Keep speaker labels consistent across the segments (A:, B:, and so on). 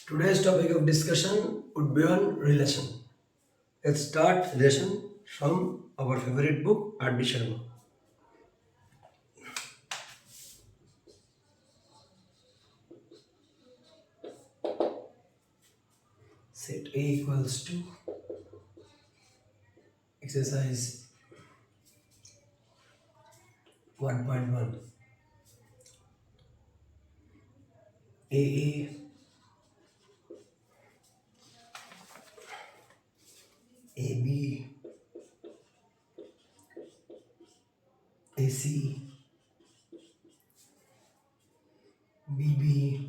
A: Today's topic of discussion would be on relation. Let's start relation from our favorite book, R.D. Sharma. Set A equals to exercise 1.1. AA, AB, AC, BB,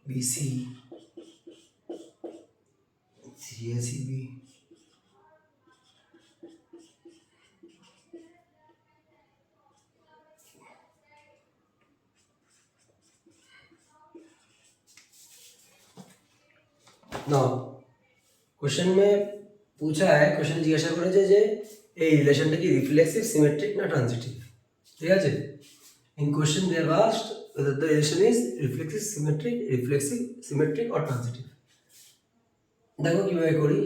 A: BC, CACB, now question মে पूछा है question জিজ্ঞাসা করেছে যে এই রিলেশনটা কি reflexive symmetric না transitive ঠিক আছে in question they have asked whether the relation is reflexive symmetric or transitive देखो किভাবে করি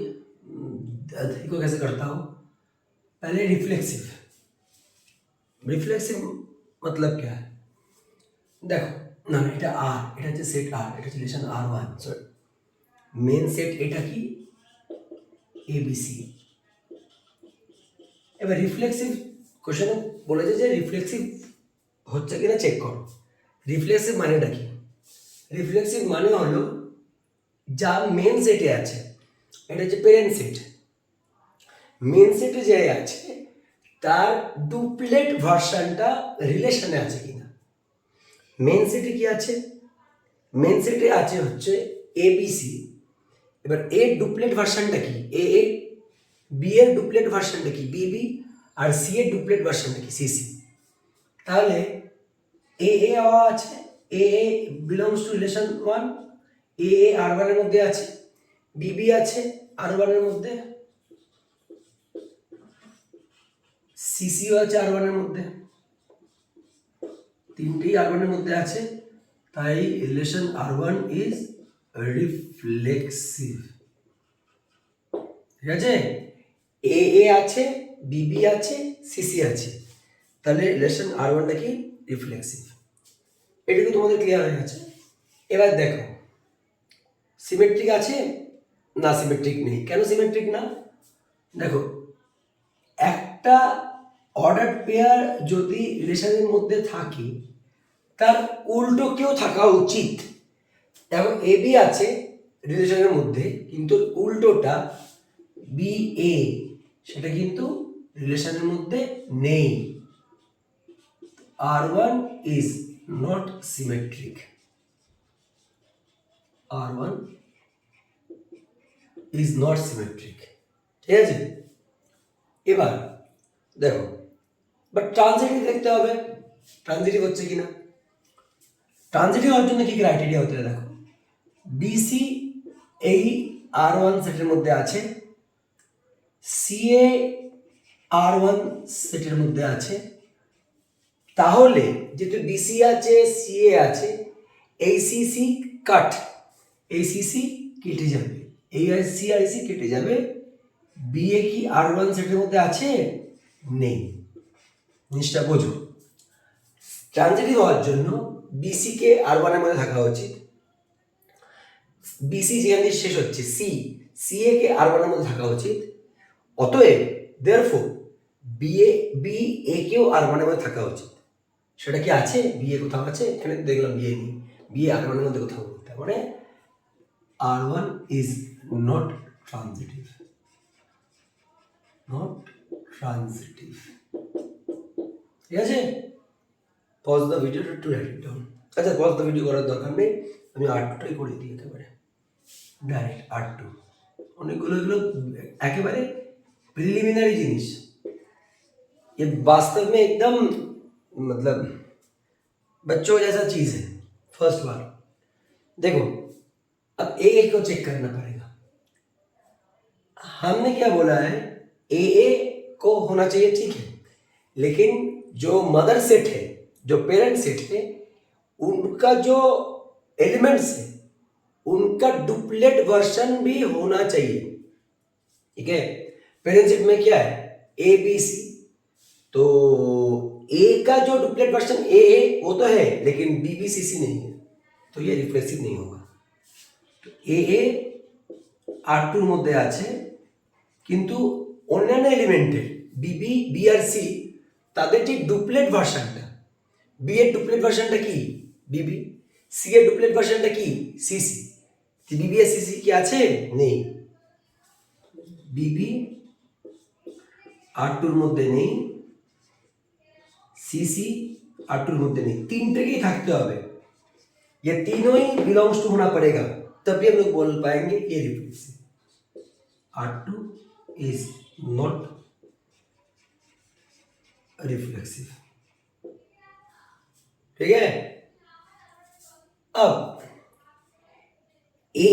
A: देखो कैसे करता हूँ पहले रिफ्लेक्सिव मतलब क्या है देखो না এটা আর এটা হচ্ছে সেট আর এটা হচ্ছে relation R1 sorry main set এটা কি এবিসি এবার রিফ্লেক্সিভ কোশ্চেনে বলেছে যে রিফ্লেক্সিভ হচ্ছে কিনা চেক করো রিফ্লেক্সিভ মানেটা কি রিফ্লেক্সিভ মানে হলো যা মেন সেটে আছে এটা হচ্ছে প্যারেন্ট সেট মেন সেটে যে আছে তার ডুপ্লেট ভার্সনটা রিলেশনে আছে কিনা মেন সেটে কি আছে মেন সেটে আছে হচ্ছে এবিসি এবার এ ডুপ্লেট ভার্সনটা কি এ বি এর ডুপ্লেট ভার্সনটা কি বিবি আর সি এর ডুপ্লেট ভার্সনটা কি সিসি তাহলে এ আছে এ বিলংস টু রিলেশন 1 এ আর1 এর মধ্যে আছে বিবি আছে আর1 এর মধ্যে সিসিও আছে আর1 এর মধ্যে তিনটেই আর1 এর মধ্যে আছে তাই রিলেশন আর1 ইজ রিফ্লেক্সিভ ঠিক আছে এ আছে বিবি আছে সিসি আছে তাহলে রিলেশন আর1টা কি রিফ্লেক্সিভ এটুকু তোমাদের ক্লিয়ার হয়ে গেছে এবার দেখো সিমেট্রিক আছে না সিমেট্রিক নেই কেন সিমেট্রিক না দেখো একটা অর্ডার পেয়ার যদি রিলেশনের মধ্যে থাকে তার উল্টো কেউ থাকা উচিত দেখো এবি আছে রিলেশনের মধ্যে কিন্তু উল্টোটা বি এ সেটা কিন্তু রিলেশনের মধ্যে নেই R1 is not symmetric R1 is not symmetric ঠিক আছে এবার দেখো বাট ট্রানজিটিভ দেখতে হবে ট্রানজিটিভ হচ্ছে কিনা ট্রানজিটিভ হওয়ার জন্য কি ক্রাইটেরিয়া হতে দেখো বিসি এই R1 সেটের মধ্যে আছে সিএ R1 সেটের মধ্যে আছে তাহলে যেহেতু বিসি আছে সিএ আছে এই সিসি কাট এই সিসি কেটে যাবে এই সি আর সি কেটে যাবে বিএ কি আর1 সেটের মধ্যে আছে নেই জিনিসটা বোঝো ট্রানজিটিভ হওয়ার জন্য বিসি কে আর1 এর মধ্যে থাকা উচিত বিসি যেখানে শেষ হচ্ছে সিএ কে আর1 এর মধ্যে থাকা উচিত অতএব देयरफॉर বি এ কেও আর1 এর মধ্যে থাকা উচিত সেটা কি আছে বিএ কোথাও আছে এখানে দেখলাম বিএ নেই বিএ আর1 এর মধ্যে কোথাও নেই তার মানে R1 is not transitive ঠিক আছে pause the video to write it down আচ্ছা পজ দ্য ভিডিও করার দরকার নেই আমি R2টাই করে দিই একেবারে ডাইরেক্ট R2 অনেকগুলো এগুলো একেবারে प्रिलिमिनरी जिनिस ये वास्तव में एकदम मतलब बच्चों जैसा चीज है फर्स्ट बार देखो अब ए को चेक करना पड़ेगा हमने क्या बोला है ए को होना चाहिए ठीक है लेकिन जो मदर सेट है जो पेरेंट सेट है उनका जो एलिमेंट्स है उनका डुप्लेट वर्जन भी होना चाहिए, ठीक है। पेरेंटशिप में क्या है, ए बी सी, तो ए का जो डुप्लेट वर्जन ए है वो तो है, लेकिन बी बी सी सी नहीं है, तो ये रिफ्लेक्सिव नहीं होगा। तो ए R2 মধ্যে আছে, কিন্তু অন্যান্য এলিমেন্টের বিবি বি আর সি তাদের যে ডুপ্লেট ভার্সনটা, বি এর ডুপ্লেট ভার্সনটা কি বিবি, সি এর ডুপ্লেট ভার্সনটা কি সিসি। বিবি আর সিসি কি আছে, নেই। বিবি R2 মধ্যে নেই, सीसी R2 মধ্যে নেই, তিনটেকেই থাকতে হবে। ये तीनों ही बिलोंग्स टू होना पड़ेगा, तभी हम लोग बोल पाएंगे ये reflexive. R2 is not reflexive, ठीक है। अब ए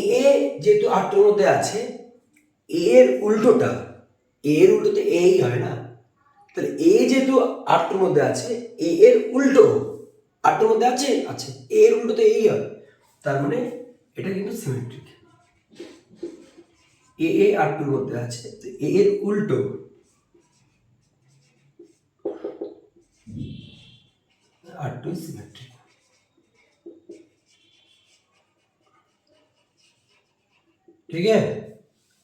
A: যেহেতু R2 এর মধ্যে আছে, এ এর উল্টোটা, এ এর উল্টো তো এই হয় না, তাহলে এ যেহেতু R2 এর মধ্যে আছে, এ এর উল্টো R2 এর মধ্যে আছে, এ এর উল্টো তো এই হয়, তার মানে এটা কিন্তু সিমেট্রিক। এ R2 এর মধ্যে আছে, তো এ এর উল্টো R2 इज सिमेट्रिक। ठीक है,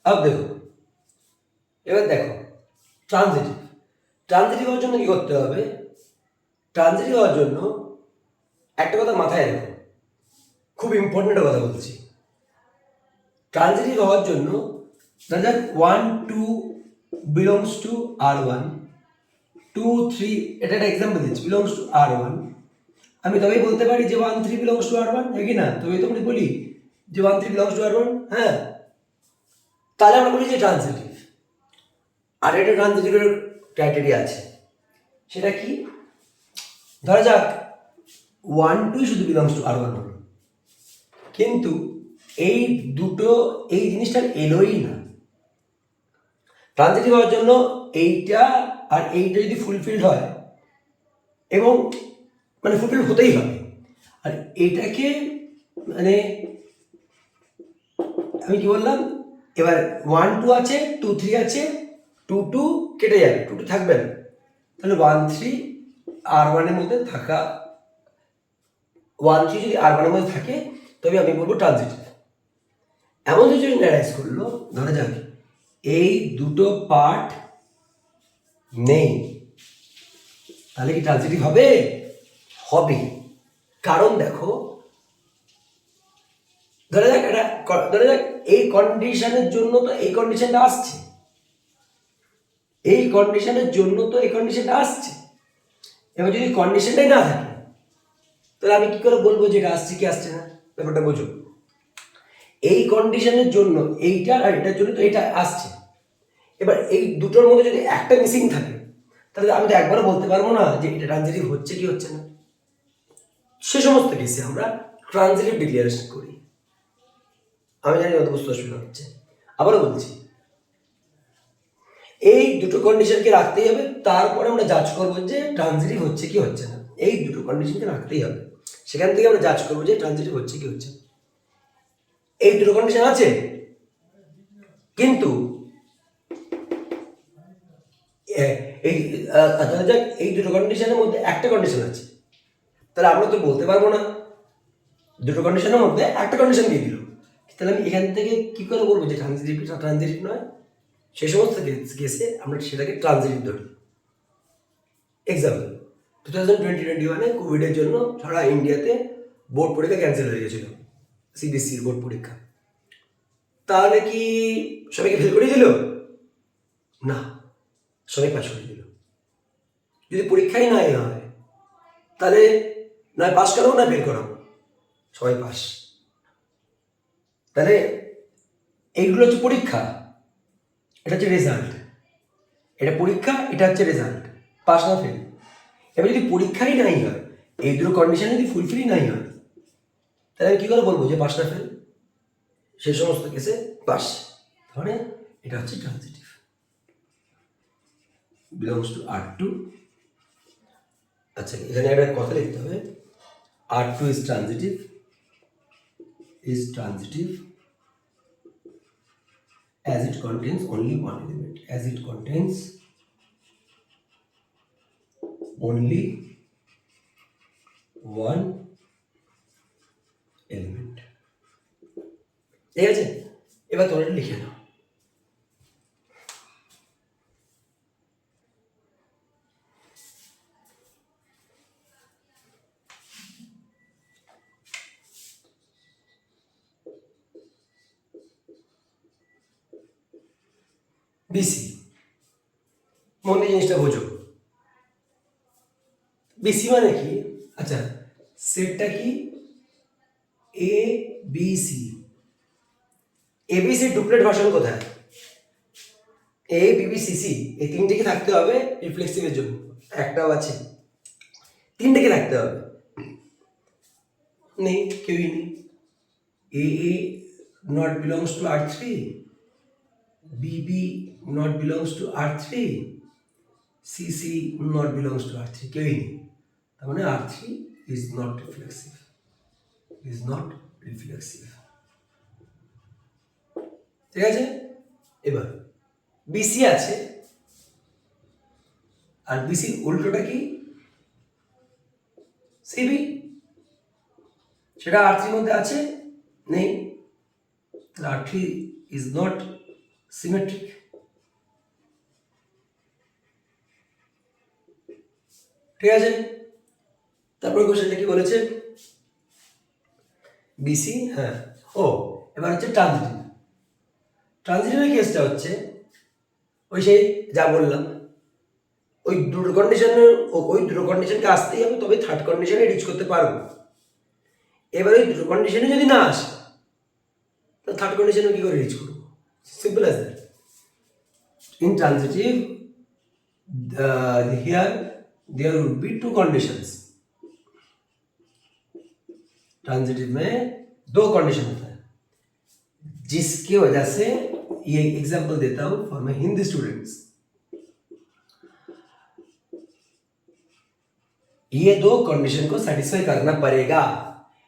A: अब देखो, এবার দেখো ট্রানজিটিভ। ট্রানজিটিভ হওয়ার জন্য কি করতে হবে, ট্রানজিটিভ হওয়ার জন্য একটা কথা মাথায় রেখো, খুব ইম্পর্টেন্ট কথা বলছি। ট্রানজিটিভ হওয়ার জন্য ধরা যাক 1 2 বিলংস টু R1, 2 3, এটা একটা এক্সাম্পল দিচ্ছি, বিলংস টু R1। আমি তবেই বলতে পারি যে 1 3 বিলংস টু R1, है কি না? তবেই তো আমি বলি যে 1 3 বিলংস টু R1, হ্যাঁ। তাহলে আমরা বলি যে ট্রানজিটিভ। আর একটা ট্রানজিটিভের ক্রাইটেরিয়া আছে, সেটা কি, ধরা যাক 1 2 শুধু বিলংস টু R1 হলো, কিন্তু এই দুটো এই জিনিসটা এলোই না। ট্রানজিটিভ হওয়ার জন্য এইটা আর এইটা যদি ফুলফিলড হয়, এবং মানে ফুলফিল হতেই হবে, আর এইটাকে মানে আমি কি বললাম, এবার 1 2 আছে, 2 3 আছে, 2 2 কেটে যাবে, 2 2 থাকবে না, তাহলে 1 3 R1 এর মধ্যে থাকা, 1 3 যদি R1 এর মধ্যে থাকে তবে আমি বলবো ট্রানজিটিভ। এমন সিচুয়েশন অ্যারাইজ করলো, ধরা যাক এই দুটো পার্ট নেই, তাহলে কি ট্রানজিটিভ হবে? হবে। কারণ দেখো, ধরা যাক এই কন্ডিশনের জন্য তো এই কন্ডিশনটা আসছে, এই কন্ডিশনের জন্য তো এই কন্ডিশনটা আসছে। এবার যদি কন্ডিশনটাই না থাকে, তাহলে আমি কি করে বলবো যে এটা আসছে কি আসছে না? ব্যাপারটা বোঝো। এই কন্ডিশনের জন্য এইটা আর এটার জন্য তো এটা আসছে, এবার এই দুটোর মধ্যে যদি একটা মিসিং থাকে, তাহলে আমি তো একবারও বলতে পারবো না যে এটা ট্রানজিটিভ হচ্ছে কি হচ্ছে না। সে সমস্ত কেসে আমরা ট্রানজিটিভ ডিক্লারেশন করি। আমি জানি অত বুঝতে অসুবিধা হচ্ছে, আবারও বলছি, এই দুটো কন্ডিশনকে রাখতেই হবে, তারপরে আমরা জাজ করবো যে ট্রানজিটিভ হচ্ছে কি হচ্ছে না। এই দুটো কন্ডিশনকে রাখতেই হবে, সেখান থেকে আমরা জাজ করবো যে ট্রানজিটিভ হচ্ছে কি হচ্ছে না। এই দুটো কন্ডিশন আছে, কিন্তু এই দুটো কন্ডিশনের মধ্যে একটা কন্ডিশন আছে, তাহলে আমরা তো বলতে পারবো না দুটো কন্ডিশনের মধ্যে একটা কন্ডিশন দিয়ে দিল, তাহলে আমি এখান থেকে কি করে বলবো যে ট্রানজিটিভ নয়? সে সমস্ত কেসে আমরা সেটাকে ট্রানজিটিভ ধরি। এক্সাম্পল, 2020-21 কোভিডের জন্য সারা ইন্ডিয়াতে বোর্ড পরীক্ষা ক্যান্সেল হয়ে গেছিল, সিবিএসসির বোর্ড পরীক্ষা। তাহলে কি সবাইকে ফেল করে দিল? না, সবাই পাস করে দিল। যদি পরীক্ষাই নাই হয়, তাহলে নয় পাস করাবো না ফেল করাবো, সবাই পাস। তাহলে এইগুলো হচ্ছে পরীক্ষা, এটা হচ্ছে রেজাল্ট। এটা পরীক্ষা, এটা হচ্ছে রেজাল্ট, পাস না ফেল। এবার যদি পরীক্ষাই নাই হয়, এই দুটো কন্ডিশন যদি ফুলফিলই নাই হয়, তাহলে আমি কী করে বলবো যে পাস না ফেল? সেই সমস্ত কেসে পাস। তাহলে এটা হচ্ছে ট্রানজিটিভ, বিলংস টু R2। আচ্ছা, এখানে একটা কথা লিখতে হবে, R2 is transitive as it contains only one element, as it contains only one element। ঠিক আছে, এবার তোমরা লিখে নাও। বিসি, মন দিয়ে জিনিসটা বোঝো। বিসি মানে কি? আচ্ছা, সেটটা কি? A B C. ABC ডুপ্লেট version কোথায়? এ বিবি সিসি, এই তিনটে কি থাকতে হবে রিফ্লেক্সিভের জন্য? একটাও আছে? তিনটে কি থাকতে হবে? নেই, কেউই নেই। এ not belongs to R3, Bibi not belongs to R3, CC not belongs to R3, কেউই নেই। তার মানে R3 ইজ নট রিফ্লেক্সিভ, ঠিক আছে। এবার বিসি আছে, আর বিসির উল্টোটা কি? সিবি। সেটা R3 মধ্যে আছে? নেই। R3 is not symmetric. ঠিক আছে, তারপরে কোশ্চেনটা কি বলেছে? বিসি, হ্যাঁ। ও, এবার হচ্ছে ট্রানজিটিভের কেসটা হচ্ছে ওই সেই যা বললাম, ওই দুটো কন্ডিশনকে আসতেই হবে, তবে থার্ড কন্ডিশনে রিচ করতে পারবো। এবার ওই দুটো কন্ডিশনে যদি না আসে, তো থার্ড কন্ডিশনে কি করে রিচ করবো? Simple as that. In transitive, here there would be two conditions। Transitive में दो कंडीशन होता है, जिसकी वजह से ये एग्जांपल देता हूं फॉर माय हिंदी स्टूडेंट्स। ये दो कंडीशन को सैटिस्फाई करना पड़ेगा।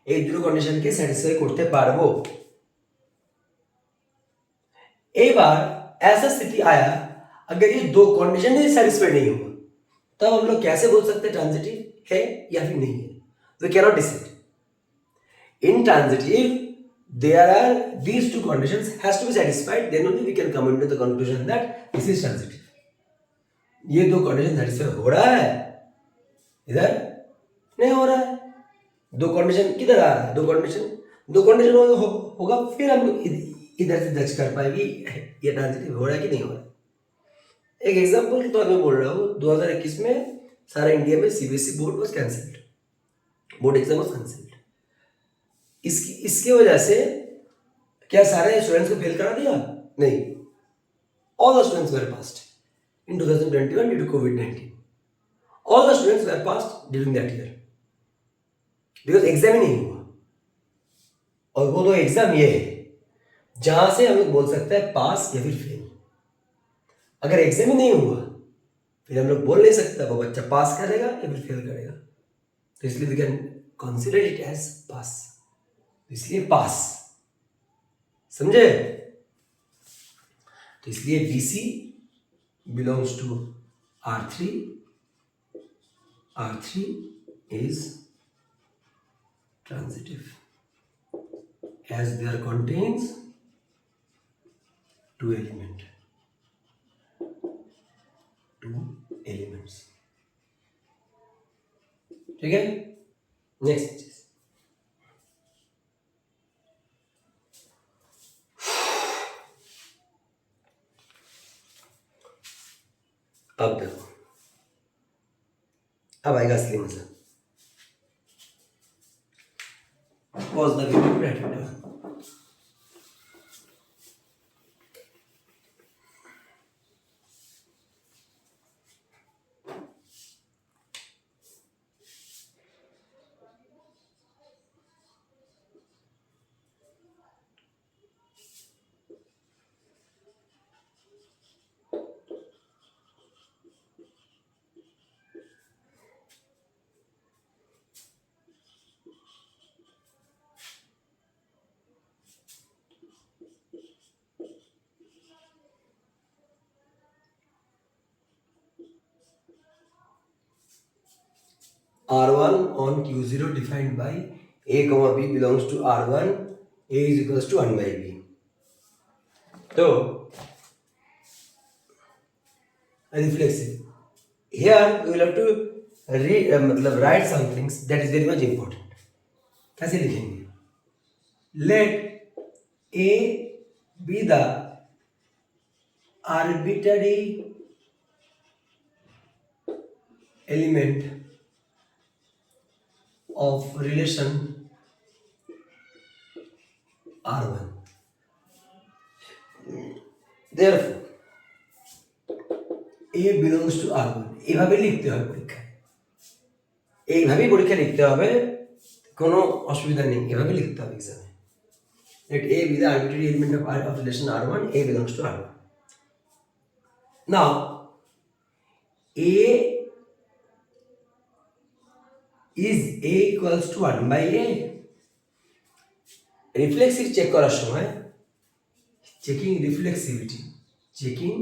A: এই দুটো কন্ডিশনকে স্যাটিসফাই করতে পারবো। এবার ऐसा स्थिति आया अगर ये दो कंडीशन ही सैटिस्फाई नहीं हुआ, तब हम लोग कैसे बोल सकते हैं ट्रांजिटिव है या फिर नहीं है? We can not decide. In transitive, there are these two conditions has to be satisfied, then only we can come into the conclusion that this is transitive। ये दो कंडीशन सेटिस्फाई हो रहा है, इधर नहीं हो रहा है। दो कंडीशन किधर आ रहा है? दो कंडीशन होगा, फिर हम लोग इधर से जज कर पाएंगे ये ट्रांजिटिव हो रहा है कि नहीं हो रहा है। एक एग्जांपल के तौर पे बोल रहा हूँ, 2021 में सारा इंडिया में CBSE board was cancelled, board exam was cancelled. इसके वजह से क्या सारे स्टूडेंट्स को फेल करा दिया? नहीं, all the students were passed in 2021 due to कोविड-19। All the students were passed during that year, because exam ही नहीं हुआ। और वो तो एग्जाम ये है जहां से हम लोग बोल सकते हैं पास या फिर फेल। अगर एग्जाम ही नहीं हुआ, फिर हम लोग बोल नहीं सकते वो बच्चा पास करेगा या फिर फेल करेगा। तो इसलिए we can consider it as pass, इसलिए पास। समझे? तो इसलिए BC belongs to R3 is transitive as there contains two elements। ठीक है, नेक्स्ट चीज। अब देखो, अब आएगा असली मजा। Pause the video, right it down. R1 on Q0 defined by A comma B belongs to R1, A is equals to 1 by B. So reflexive. Here we will have to मतलब write some things that is very much important. कैसे लिखेंगे? Let A be the arbitrary element of relation R1. Therefore, A belongs to R1. এইভাবে লিখতে হবে পরীক্ষায়, এইভাবেই পরীক্ষা লিখতে হবে, কোনো অসুবিধা নেই, এভাবে লিখতে হবে এক্সামে। Let A be the arbitrary element of relation R1, A belongs to R1. Now, A is A equals to 1 by A. Reflexive check করার সময় checking reflexivity, checking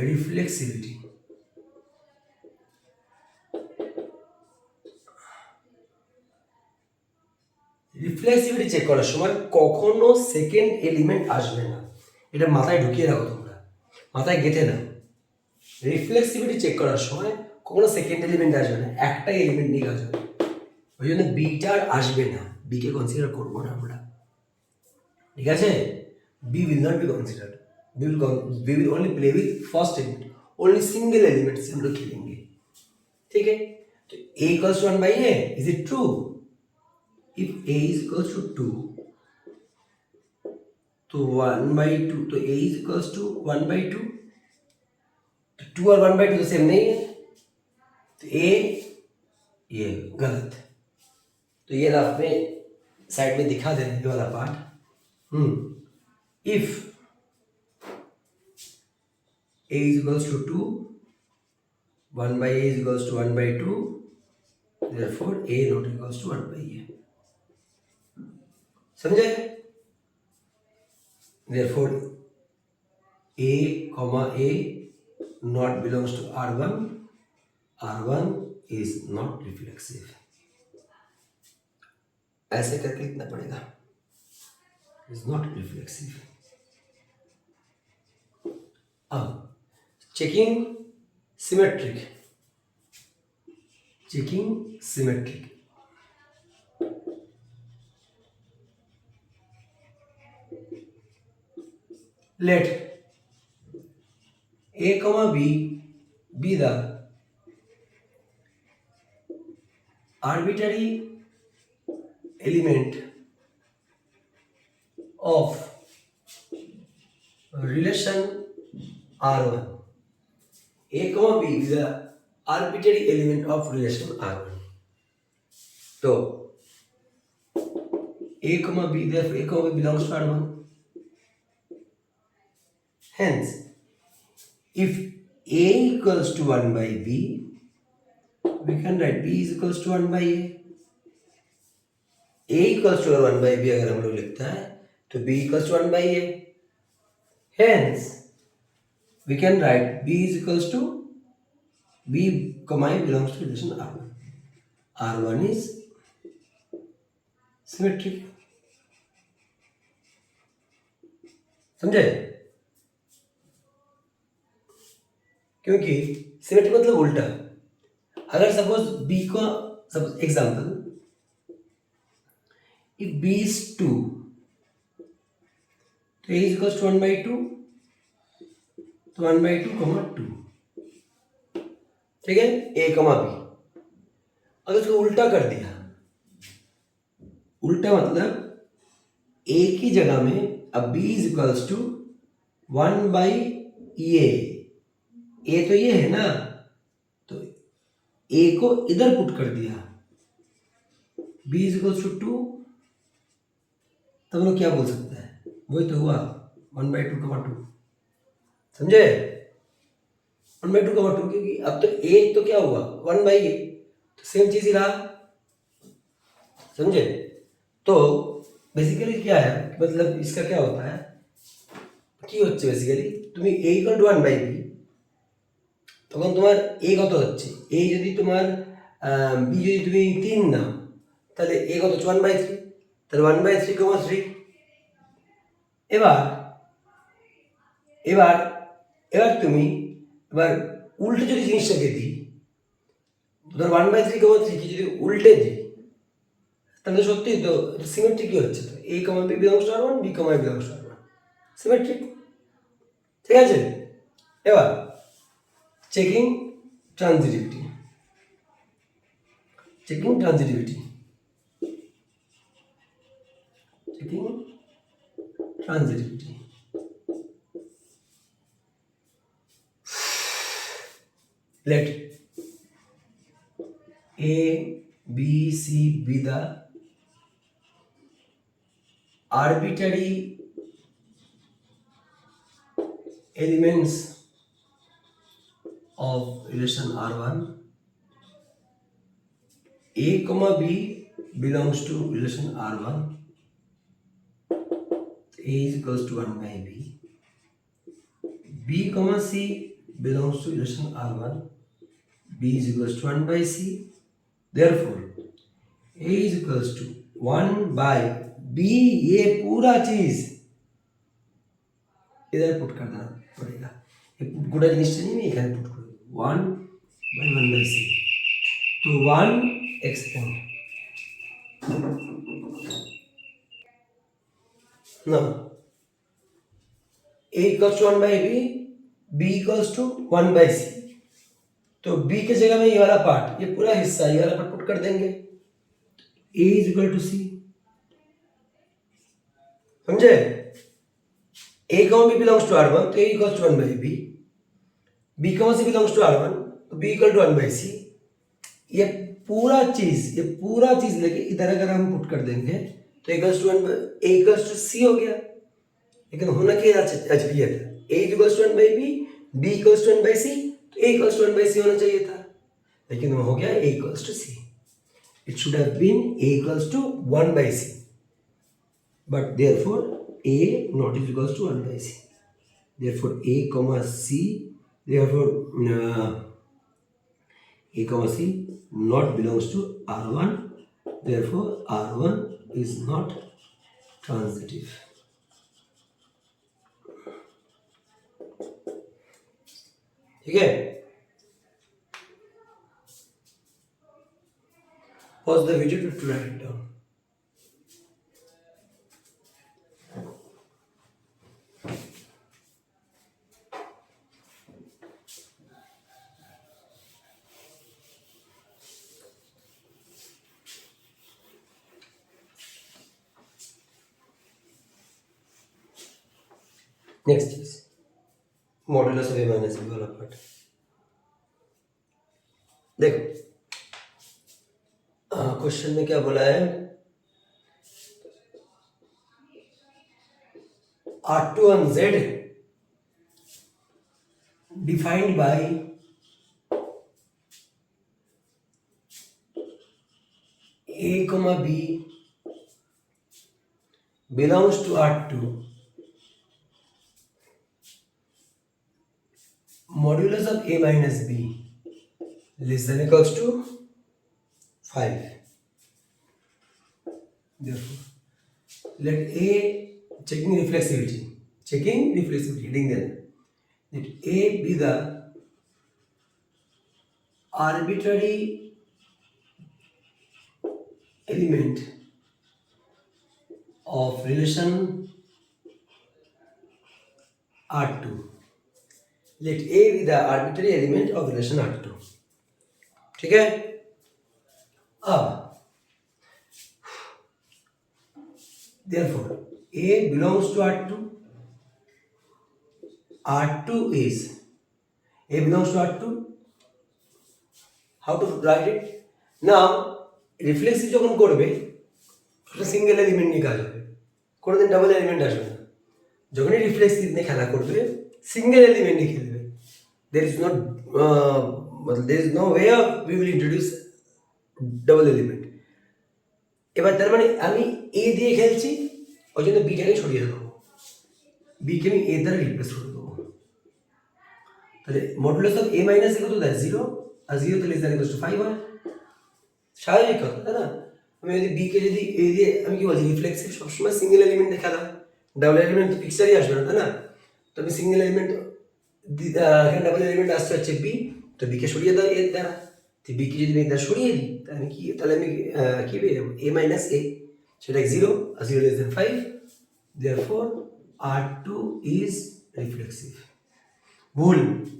A: reflexivity, reflexivity check করার সময় কখনো সেকেন্ড এলিমেন্ট আসবে না, এটা মাথায় ঢুকিয়ে রাখো, তোমরা মাথায় গেঁথে নাও। রিফ্লেক্সিভিটি চেক করার সময় কখনো সেকেন্ড এলিমেন্ট আসবে না, একটা এলিমেন্ট নিয়ে কাজ হবে। ওই জন্য বিটা আসবে না, বিকে কনসিডার করবো না আমরা, ঠিক আছে? B will not be considered, we will only play with first element, only single element से हम लोग खेलेंगे, ठीक है? तो a equals to 1 by a, is it true? If a is equals to 2, तो 1 by 2, तो a is equals to 1 by 2, तो 2 और 1 by 2 तो सेम नहीं है, तो a ये गलत, तो ये रफ में साइड में दिखा दें ये वाला part. If a is equals to 2, 1 by a is equals to 1 by 2, therefore a not equals to 1 by a, समझे? Therefore a comma a not belongs to R1, R1 is not reflexive, ऐसे करके लिखना पड़ेगा, is not reflexive। अब checking symmetric, checking symmetric, let A comma B be the arbitrary element of relation R1. A comma B is the arbitrary element of relation R1. So A comma B, therefore A comma B belongs to R1. Hence, if A equals to 1 by B, we can write B is equals to 1 by A. A equals to 1 by B अगर हम लोग लिखता है तो B equals to 1 by A. Hence, we can write B is equals to B comma A belongs to relation R1. R1 is symmetric. समझे? क्योंकि symmetric मतलब उल्टा। अगर सपोज B को suppose example if B is 2 तो A is equals to 1 by 2, तो 1 by 2 comma 2, ठीक है? A comma B। अगर इसको उल्टा कर दिया, उल्टा मतलब A की जगह में अब B is equals to 1 by A, A तो ये है ना, तो A को इधर पुट कर दिया, B is equals to 2, तब लोग क्या बोल सकते हैं? वही तो हुआ 1 by 2 comma 2, समझे? 1 by 2 comma 2, क्योंकि अब तो A तो क्या हुआ 1 by A, तो सेम चीज ही रहा, समझे? तो बेसिकली क्या है, मतलब इसका क्या होता है कि হচ্ছে বেসিক্যালি তুমি A equal to 1 by B, তখন তোমার এ কত হচ্ছে, এই যদি তোমার বি যদি তুমি 3 নাও তাহলে এ কত হচ্ছে 1/3, তাহলে 1/3, 3। এবার এবার এবার তুমি এবার উল্টে যদি জিনিসটাকে দিই, ধর 1/3, 3 কি যদি উল্টে দিই তাহলে সত্যি তো সিমেট্রিকই হচ্ছে, তো A comma B belongs to R1, B comma belongs to R1, symmetric. ঠিক আছে, এবার checking transitivity. Checking transitivity checking transitivity let A, B, C be the arbitrary elements of relation R1. A comma B belongs to relation R1. A is equals to 1 by B. B comma C belongs to relation R1. B is equals to 1 by C. Therefore, A is equals to 1 by B. ये पूरा चीज इधर put कर देना पड़ेगा, ये पूरा जिनिसটা নিয়ে এখানে পুট করে দেব 1 by 1 by C, तो 1 exponent now A equals to 1 by B, B equals to 1 by C, तो B के जगह में ये वाला पार्ट, ये पूरा हिस्सा ये वाला पार्ट पुट कर देंगे, A is equal to C, समझे? A comma B belongs to R1, तो A equals to 1 by B. B comma C belongs to R1, तो B equal to 1 by C. ये पूरा चीज लेके इधर अगर हम पुट कर देंगे तो equals to 1 by A equals to C हो गया, लेकिन होना क्या चाहिए था, A equals to 1 by B, B equals to 1 by C, तो A equals to 1 by C होना चाहिए था, लेकिन वो हो गया A equals to C. It should have been A equals to 1 by C, but therefore A not is equals to 1 by C. Therefore A comma C, therefore A comma C not belongs to R1. Therefore R1 is not transitive. ठीक है, pause the video to write it down. Next is modulus of A minus B वाला part. देखो question में क्या बोला है, R2 on Z defined by A comma B belongs to R2, modulus of A minus B less than equals to 5. Therefore, let A checking reflexivity heading there. Let A be the arbitrary element of relation R2. Let A be the arbitrary element of relation R2. ठीक है, अब therefore A belongs to R2. R2 is A belongs to R2. How to write it? Now reflexive যখন করবে ওটা single element নিয়ে কাজ হবে, কোনোদিন ডাবল এলিমেন্ট আসবে না। যখনই রিফ্লেক্সিভ নিয়ে খেলা করবে সিঙ্গেল এলিমেন্ট নিয়ে খেলবে, there is no way of we will introduce double element. এবার তার মানে আমি A দিয়ে খেলছি, ওই জন্য বিটাকে সরিয়ে দেবো, বিকে আমি A দ্বারা রিপ্লেস করে দেবো, তাহলে modulus of a minus a কত দেয় 0, আর 0 তো লেস দ্যান ইকুয়াল টু 5 হয়। স্বাভাবিক কথা, তাই না? আমি যদি b কে যদি a দিয়ে আমি কি বলছি রিফ্লেক্সিভ সবসময় সিঙ্গেল এলিমেন্ট দেখা দাও, ডাবল এলিমেন্ট তো পিকচারই আসবে না, তাই না? তো আমি সিঙ্গেল এলিমেন্ট এখানে ডাবল এলিমেন্ট আসতে হচ্ছে b, তো b কে সরিয়ে দাও এর দ্বারা, তো b কে যদি আমি দ্বারা সরিয়ে দিই তাহলে আমি কি পেয়ে যাবো a মাইনাস a, সেটা 0 আর 0 less than 5, therefore R2 is reflexive। ভুল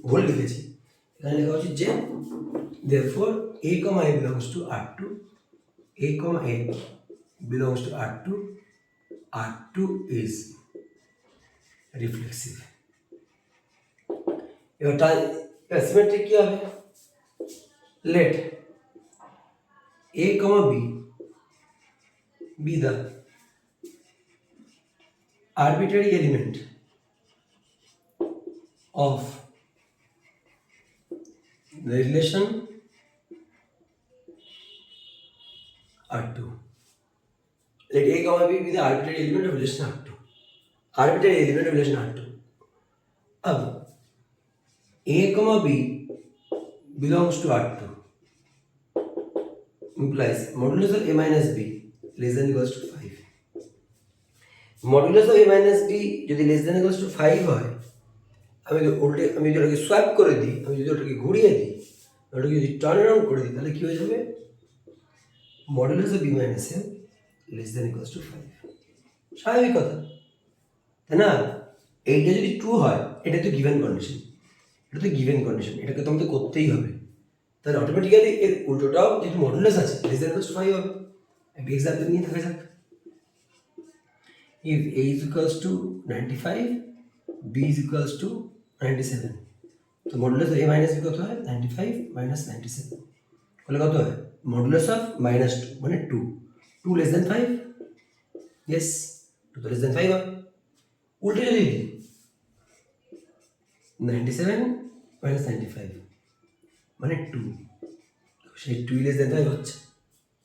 A: ভুল লিখেছি, এখানে লেখা উচিত যে therefore a, a belongs to R2, a, a belongs to R2, R2 is reflexive। এবার সিমেট্রিক কি হবে? let a, b be the arbitrary element of the relation R2। Let a, b be the arbitrary element of relation R2, arbitrary element of relation R2। अब a, b belongs to R2 implies modulus of a minus b less than equals to 5। Modulus of a minus b যদি less than equals to 5 হয়, আমি যদি ওটাকে swap করে দিই, আমি যদি ওটাকে ঘুরিয়ে দিই, ওটাকে যদি টার্ন অ্যারাউন্ড করে দিই, তাহলে কি হয়ে যাবে? Modulus of b minus a less than equals to 5। স্বাভাবিক কথা, তাই না? এইটা যদি ট্রু হয়, এটা তো গিভেন কন্ডিশন, এটাকে তো আমাদের করতেই হবে। তাহলে অটোমেটিক্যালি এর উল্টোটাও যেহেতু মডুলাস আছে less than equals to 5 হবে। একটা এক্সাম্পল নিয়ে দেখা যাক। If a is equals to 95, b is equals to 97, তো modulus of a minus b কত হয়? 95 মাইনাস 97, তাহলে কত হয়? মডুলাস অফ মাইনাস 2 মানে 2 লেস দেন 5, ইয়েস 2 তো লেস দেন 5 হয়। উল্টে যদি দিই 97 মাইনাস 95 মানে 2, সেই 2 লেস দেন 5 হচ্ছে,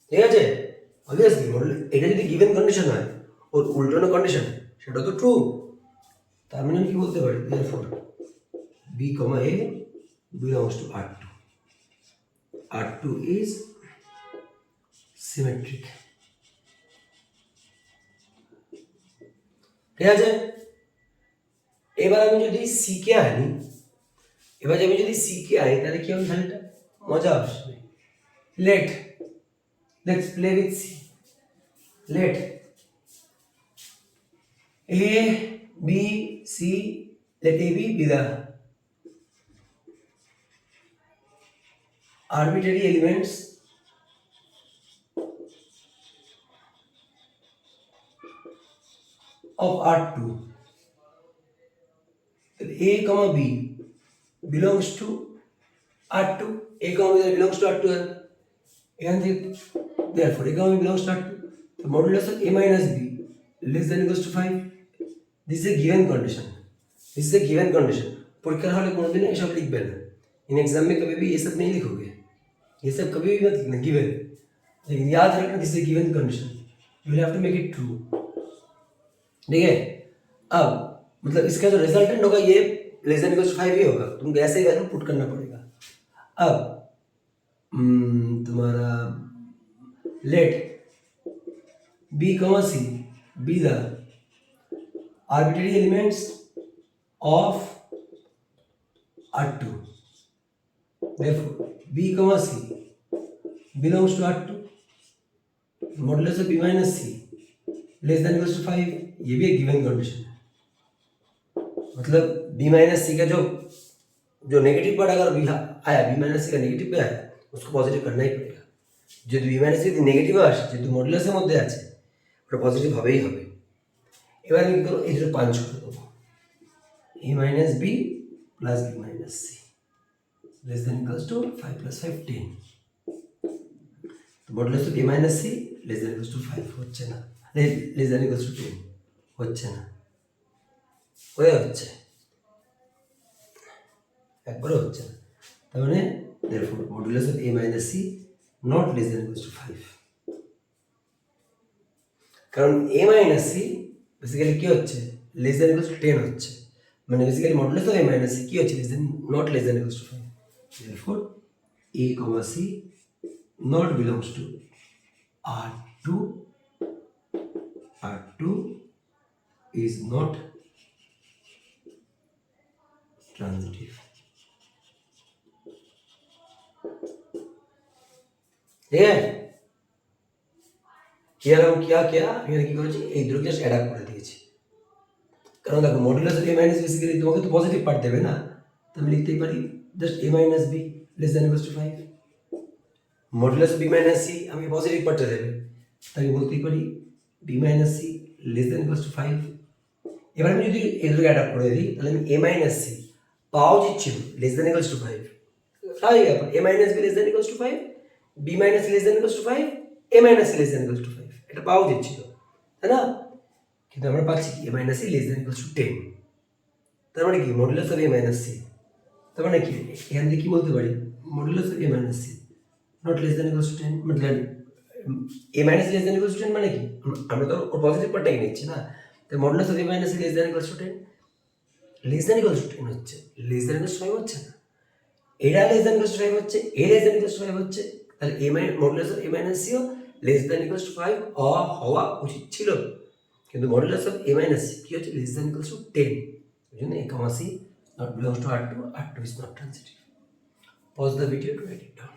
A: ঠিক আছে? অবভিয়াসলি এটা যদি গিভেন কন্ডিশন হয়, ওর উল্টানো কন্ডিশন, সেটা তো ট্রু। তার মানে আমি কি বলতে পারি? therefore b, a belongs to R2, R2 is symmetric। ঠিক আছে? এবার আমি যদি c কে আনি, তাহলে কি হবে? তাহলে এটা মজা আসবে। let's play with c। let a, b, c, let a, b be the arbitrary elements of R2। a, b belongs to R2, a, b belongs to R2 এখান থেকে therefore a, b belongs to R2, the modulus of a minus b less than equals to 5। this is a given condition। परीक्षा hall में कोनों ऐसा लिख बेना, in exam में कभी भी ये सब नहीं लिखोगे, ये सब कभी भी मत लिखना गिवन, लेकिन याद रखना this is a given condition, you will have to make it true. ठीक है? अब मतलब इसका जो रिजल्टेंट होगा ये लेस देन इक्वल टू 5 ही होगा, तुमको ऐसे ही वैल्यू पुट करना पड़ेगा। अब तुम्हारा late b, c be the arbitrary elements of R2, therefore b, c belongs to R2, modulus of b minus c less than equals to 5, ये भी एक गिवन कंडीशन है। मतलब b माइनस सी का जो नेगेटिव पार्ट अगर आया, b माइनस सी का नेगेटिव पे आया, उसको पॉजिटिव करना ही पड़ेगा। जो b माइनस सी नेगेटिव আসে, যেহেতু মডুলাসের মধ্যে আছে, ওটা পজিটিভ হবেই হবে। এবার আমি কি করব? এই দুটো পাঞ্চ করে দেবো, a minus b plus b minus c less than equals to 5 plus 5 10, তো modulus of a minus c less than equals to 5 হচ্ছে না, less than equals to 10 হচ্ছে না, হচ্ছে একবারও হচ্ছে না। তার মানে therefore modulus of a minus c not less than equals to 5, কারণ a minus c বেসিক্যালি কি হচ্ছে? less than equals to 10 হচ্ছে, মানে basically modulus of A minus C কি হচ্ছে not less than equals to 5, therefore a comma c not belongs to R2 is not transitive. ঠিক আছে, এখানে কি করেছি, এই দুটো জাস্ট অ্যাড আপ করে দিয়েছি। কারণ দেখো modulus of A minus basically তোমাকে তো পজিটিভ পার্ট দেবে না, তো আমি লিখতেই পারি just a minus B less than equals to 5। Modulus of b minus c আমি পজিটিভ পার্টটা দেবে, তাই বলতেই পারি b minus C less than equals to 5। এবার আমি যদি এগুলোকে অ্যাড আপ করে দিই তাহলে আমি এ মাইনাস সি পাওয়া উচিত ছিল লেস দ্যান ইকুয়ালস টু 5। স্বাভাবিক ব্যাপার, A minus B less than equals to 5, B minus C less than equals to 5, A minus C less than equals to 5, এটা পাওয়া উচিত ছিল, তাই না? কিন্তু আমরা পাচ্ছি কি A minus C less than equals to 10। তার মানে কি modulus of A minus C, তার মানে কি এখান থেকে কি বলতে পারি modulus of A minus C not less than equals to 10, মানে A minus less than equals to 10 মানে কি আমরা তো ওর পজিটিভ পার্টটাই নিচ্ছি না, তাই modulus of A minus C less than equals to 10, less than equals to 10 হচ্ছে, লেস দ্যান ইকুয়ালস টু 5 হচ্ছে না, এটা লেস দ্যান ইকুয়ালস টু 5 হচ্ছে, A less than equals to 5 হচ্ছে, তাহলে A modulus of A minus সিও less than equals to 5 হওয়া উচিত ছিল, কিন্তু modulus of A minus C কি হচ্ছে লেস দ্যান ইকুয়ালস টু 10, ওই জন্য A comma C not belongs to R2, R2 is not transitive. Pause the video to write it down.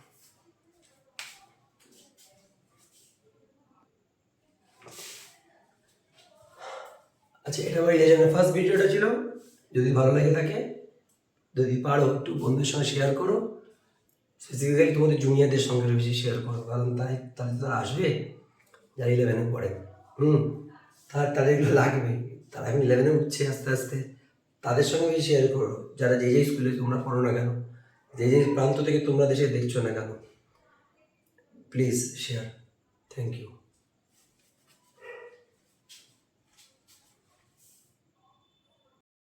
A: আচ্ছা, এটা আমার রিলেশনের ফার্স্ট ভিডিওটা ছিল। যদি ভালো লাগে থাকে, যদি পারো একটু বন্ধুদের সঙ্গে শেয়ার করো, স্পেসিফিক্যালি তোমাদের জুনিয়রদের সঙ্গে বেশি শেয়ার করো, কারণ তাহলে তো আসবে যারা 11-এ পড়ে, তাদের এগুলো লাগবে, তারা এখন 11-এ উঠছে আস্তে আস্তে, তাদের সঙ্গে বেশি শেয়ার করো, যারা যে যে স্কুলে তোমরা পড়ো না কেন, যে যে প্রান্ত থেকে তোমরা দেশে দেখছো না কেন, প্লিজ শেয়ার। Thank you.